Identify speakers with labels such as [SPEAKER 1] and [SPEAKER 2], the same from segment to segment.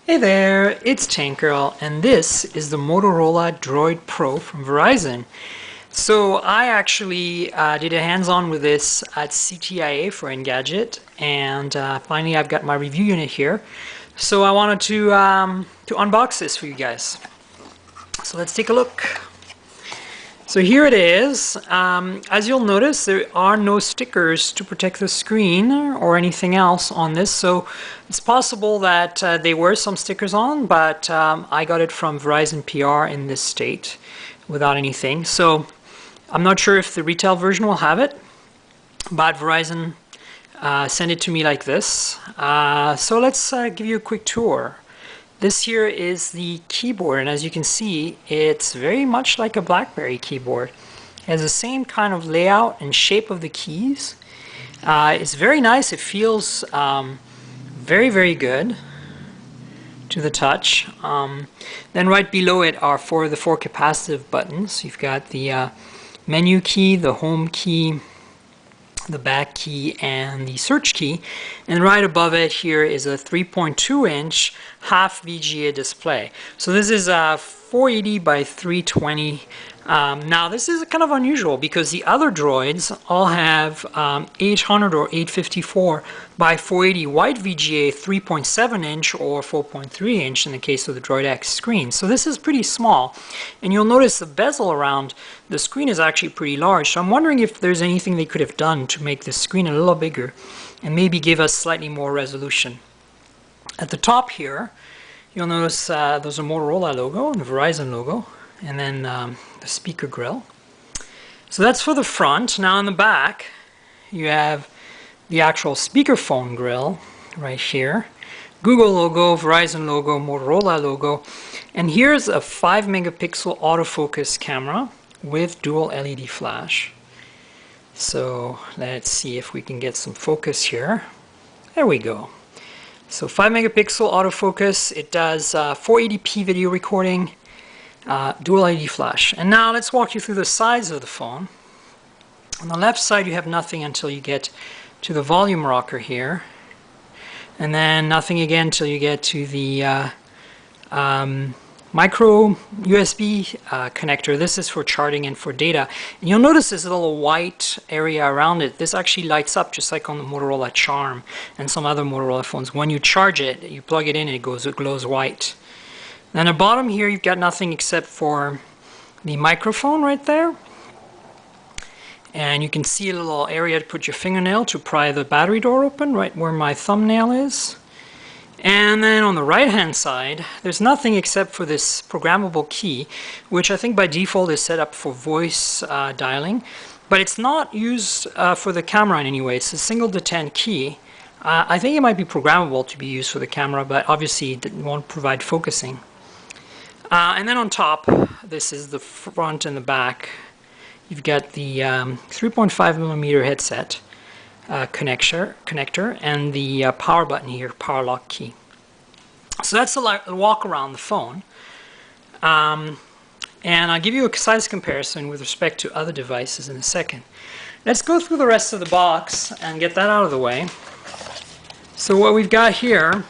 [SPEAKER 1] Hey there, it's Tank Girl, and this is the Motorola Droid Pro from Verizon. So I actually did a hands-on with this at CTIA for Engadget, and finally I've got my review unit here. So I wanted to unbox this for you guys. So let's take a look. So here it is. As you'll notice, there are no stickers to protect the screen or anything else on this, so it's possible that there were some stickers on, but I got it from Verizon PR in this state without anything. So I'm not sure if the retail version will have it, but Verizon sent it to me like this. So let's give you a quick tour. This here is the keyboard, and as you can see, it's very much like a BlackBerry keyboard. It has the same kind of layout and shape of the keys. It's very nice. It feels very, very good to the touch. Then right below it are the four capacitive buttons. You've got the menu key, the home key, the back key, and the search key, and right above it here is a 3.2-inch half VGA display. So this is a 480 by 320. Now this is kind of unusual because the other droids all have 800 or 854 by 480 wide VGA 3.7-inch or 4.3-inch in the case of the Droid X screen. So this is pretty small, and you'll notice the bezel around the screen is actually pretty large. So I'm wondering if there's anything they could have done to make this screen a little bigger and maybe give us slightly more resolution. At the top here, you'll notice there's a Motorola logo and a Verizon logo, and then the speaker grill. So that's for the front. Now in the back, you have the actual speakerphone grill right here. Google logo, Verizon logo, Motorola logo. And here's a 5-megapixel autofocus camera with dual LED flash. So let's see if we can get some focus here. There we go. So 5-megapixel autofocus. It does 480p video recording, dual LED flash. And now let's walk you through the sides of the phone. On the left side you have nothing until you get to the volume rocker here, and then nothing again until you get to the micro USB connector. This is for charging and for data. And you'll notice this little white area around it. This actually lights up just like on the Motorola Charm and some other Motorola phones. When you charge it, you plug it in and it glows white. Then at the bottom here you've got nothing except for the microphone right there. And you can see a little area to put your fingernail to pry the battery door open, right where my thumbnail is. And then on the right hand side, there's nothing except for this programmable key, which I think by default is set up for voice dialing. But it's not used for the camera in any way. It's a single to 10 key. I think it might be programmable to be used for the camera, but obviously it won't provide focusing. And then on top, this is the front and the back. You've got the 3.5mm headset connector and the power button here, power lock key. So that's a walk around the phone. And I'll give you a size comparison with respect to other devices in a second. Let's go through the rest of the box and get that out of the way. So what we've got here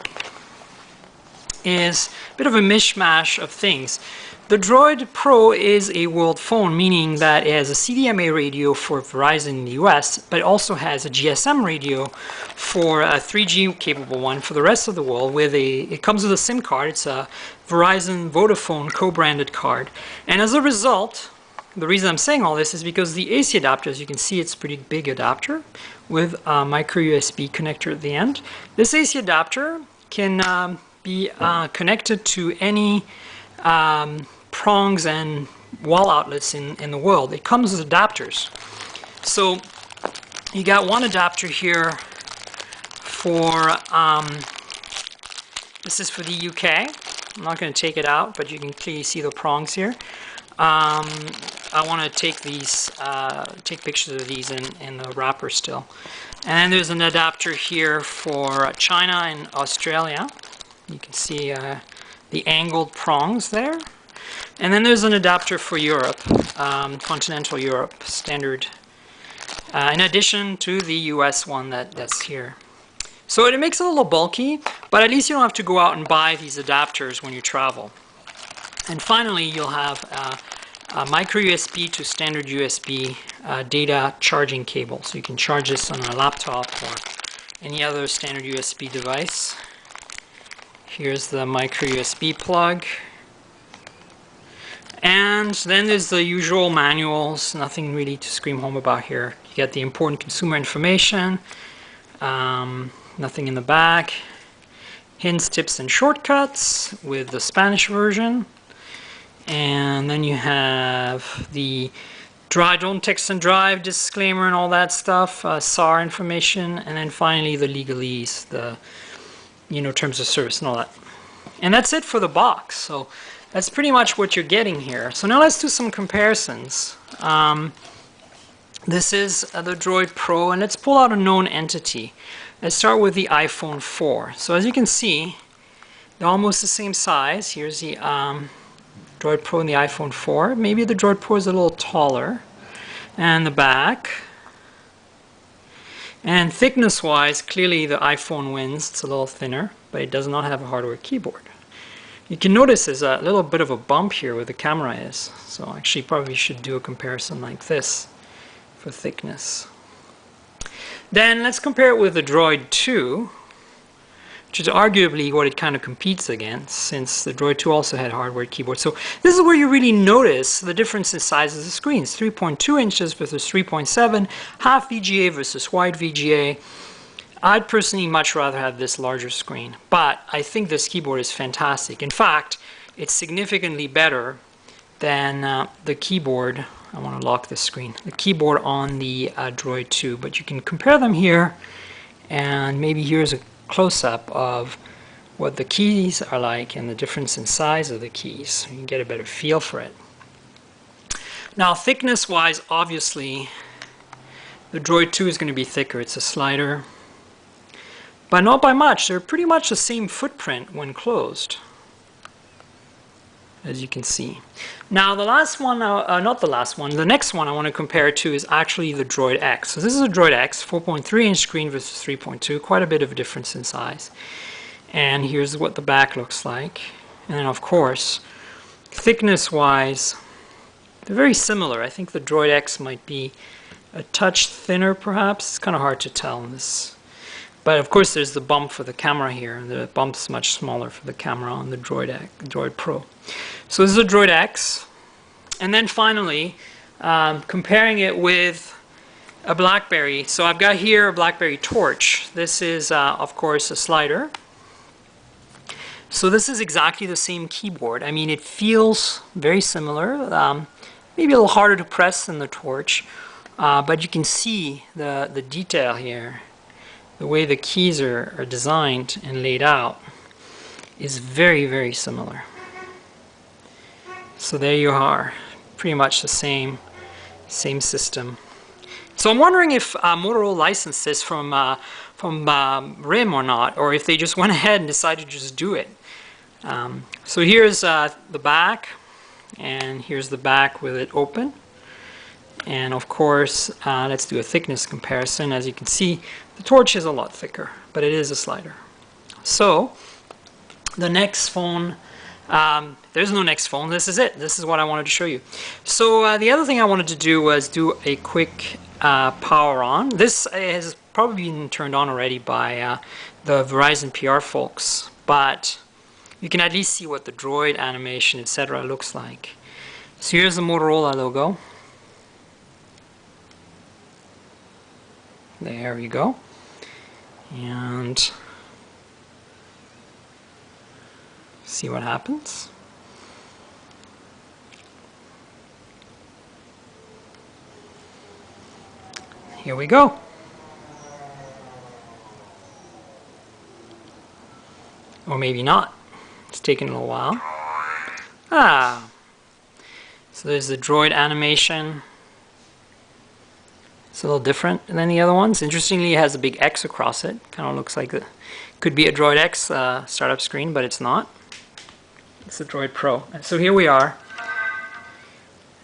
[SPEAKER 1] is a bit of a mishmash of things. The Droid Pro is a world phone, meaning that it has a CDMA radio for Verizon in the US, but it also has a GSM radio for a 3G capable one for the rest of the world. It comes with a SIM card. It's a Verizon Vodafone co-branded card. And as a result, the reason I'm saying all this is because the AC adapter, as you can see, it's a pretty big adapter with a micro USB connector at the end. This AC adapter can be connected to any prongs and wall outlets in the world. It comes with adapters. So you got one adapter here for, this is for the UK. I'm not going to take it out, but you can clearly see the prongs here. I want to take these, take pictures of these in the wrapper still. And then there's an adapter here for China and Australia. You can see the angled prongs there. And then there's an adapter for Europe, continental Europe, standard, in addition to the US one that's here. So it makes it a little bulky, But at least you don't have to go out and buy these adapters when you travel. And finally, you'll have a micro USB to standard USB data charging cable. So you can charge this on a laptop or any other standard USB device. Here's the micro USB plug. And then there's the usual manuals, nothing really to scream home about here. You get the important consumer information, nothing in the back. Hints, tips, and shortcuts with the Spanish version. And then you have the don't text and drive disclaimer and all that stuff, SAR information, and then finally the legalese, the terms of service and all that. And that's it for the box. So that's pretty much what you're getting here. So now let's do some comparisons. This is the Droid Pro, and let's pull out a known entity. Let's start with the iPhone 4. So as you can see, they're almost the same size. Here's the Droid Pro and the iPhone 4. Maybe the Droid Pro is a little taller. And the back. And thickness-wise, clearly the iPhone wins. It's a little thinner, but it does not have a hardware keyboard. You can notice there's a little bit of a bump here where the camera is. So actually probably should do a comparison like this for thickness. Then let's compare it with the Droid 2, which is arguably what it kind of competes against, since the Droid 2 also had hardware keyboard. So this is where you really notice the difference in size of the screens. 3.2 inches versus 3.7, half VGA versus wide VGA. I'd personally much rather have this larger screen, but I think this keyboard is fantastic. In fact, it's significantly better than the keyboard. I want to lock this screen. The keyboard on the Droid 2, but you can compare them here, and maybe here's a close-up of what the keys are like and the difference in size of the keys. You can get a better feel for it. Now, thickness-wise, obviously, the Droid 2 is going to be thicker. It's a slider, but not by much. They're pretty much the same footprint when closed, as you can see. Now the last one, not the last one, the next one I want to compare to is actually the Droid X. So this is a Droid X, 4.3 inch screen versus 3.2, quite a bit of a difference in size. And here's what the back looks like. And then of course, thickness wise, they're very similar. I think the Droid X might be a touch thinner perhaps. It's kind of hard to tell in this. But of course there's the bump for the camera here, and the bump's much smaller for the camera on the Droid Pro. So this is a Droid X. And then finally, comparing it with a BlackBerry. So I've got here a BlackBerry Torch. This is, of course, a slider. So this is exactly the same keyboard. I mean, it feels very similar. Maybe a little harder to press than the Torch. But you can see the detail here. The way the keys are designed and laid out is very, very similar. So there you are, pretty much the same system. So I'm wondering if Motorola licensed this from RIM or not, or if they just went ahead and decided to just do it. So here's the back, and here's the back with it open. And of course, let's do a thickness comparison. As you can see, the Torch is a lot thicker, but it is a slider. So the next phone, there's no next phone. This is it. This is what I wanted to show you. So the other thing I wanted to do was do a quick power on. This has probably been turned on already by the Verizon PR folks, but you can at least see what the Droid animation, etc. looks like. So here's the Motorola logo. There we go. And see what happens. Here we go. Or maybe not. It's taken a little while. So there's the Droid animation. It's a little different than the other ones. Interestingly, it has a big X across it. Kind of looks like it could be a Droid X startup screen, but it's not. It's a Droid Pro. So here we are.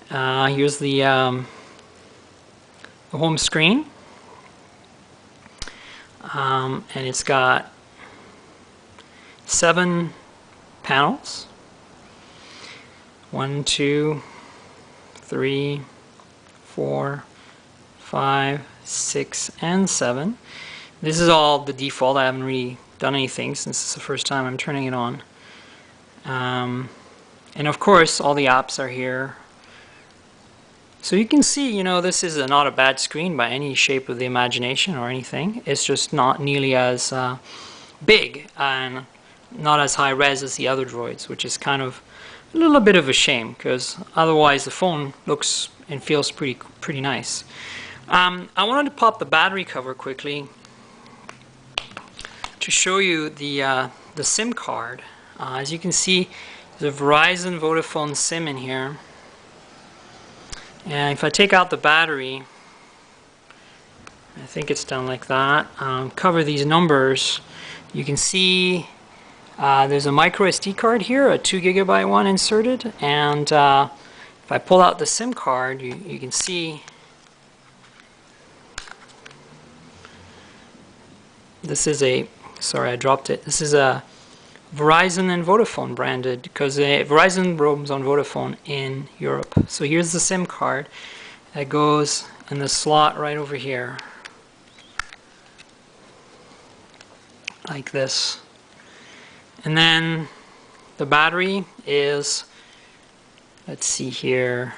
[SPEAKER 1] Here's the home screen. And it's got 7 panels. 1, 2, 3, 4, 5, 6, and 7. This is all the default. I haven't really done anything since it's the first time I'm turning it on. And of course, all the apps are here. So you can see, you know, this is not a bad screen by any shape of the imagination or anything. It's just not nearly as big and not as high res as the other droids, which is kind of a little bit of a shame, because otherwise the phone looks and feels pretty nice. I wanted to pop the battery cover quickly to show you the SIM card. As you can see, there's a Verizon Vodafone SIM in here. And if I take out the battery, I think it's done like that, cover these numbers, you can see there's a micro SD card here, a 2 GB one inserted, and if I pull out the SIM card, you can see this is a, sorry I dropped it, this is a Verizon and Vodafone branded, because Verizon roams on Vodafone in Europe. So here's the SIM card that goes in the slot right over here, like this. And then the battery is, let's see here,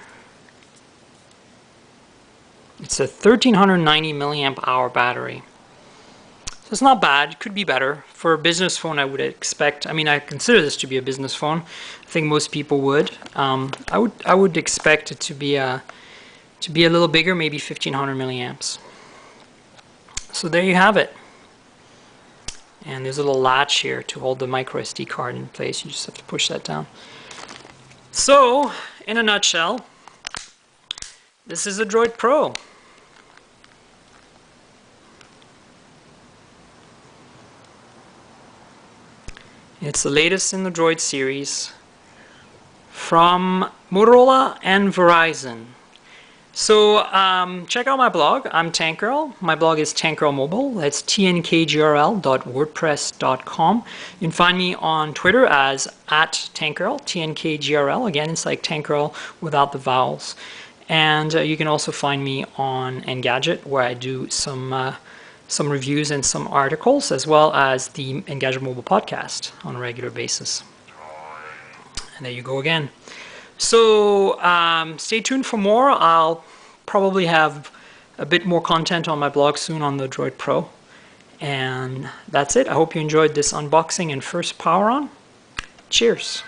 [SPEAKER 1] it's a 1390 milliamp hour battery. So it's not bad. It could be better. For a business phone, I would expect, I mean, I consider this to be a business phone. I think most people would. I would expect it to be a little bigger, maybe 1500 milliamps. So there you have it. And there's a little latch here to hold the micro SD card in place. You just have to push that down. So, in a nutshell, this is a Droid Pro. It's the latest in the Droid series from Motorola and Verizon. So check out my blog. I'm Tankgirl. My blog is Tankgirl Mobile. That's tnkgrl.wordpress.com. You can find me on Twitter as @Tankgirl, TNKGRL. Again, it's like Tankgirl without the vowels. And you can also find me on Engadget, where I do some reviews and some articles, as well as the Engadget Mobile podcast on a regular basis. And there you go again. So stay tuned for more. I'll probably have a bit more content on my blog soon on the Droid Pro. And that's it. I hope you enjoyed this unboxing and first power on. Cheers.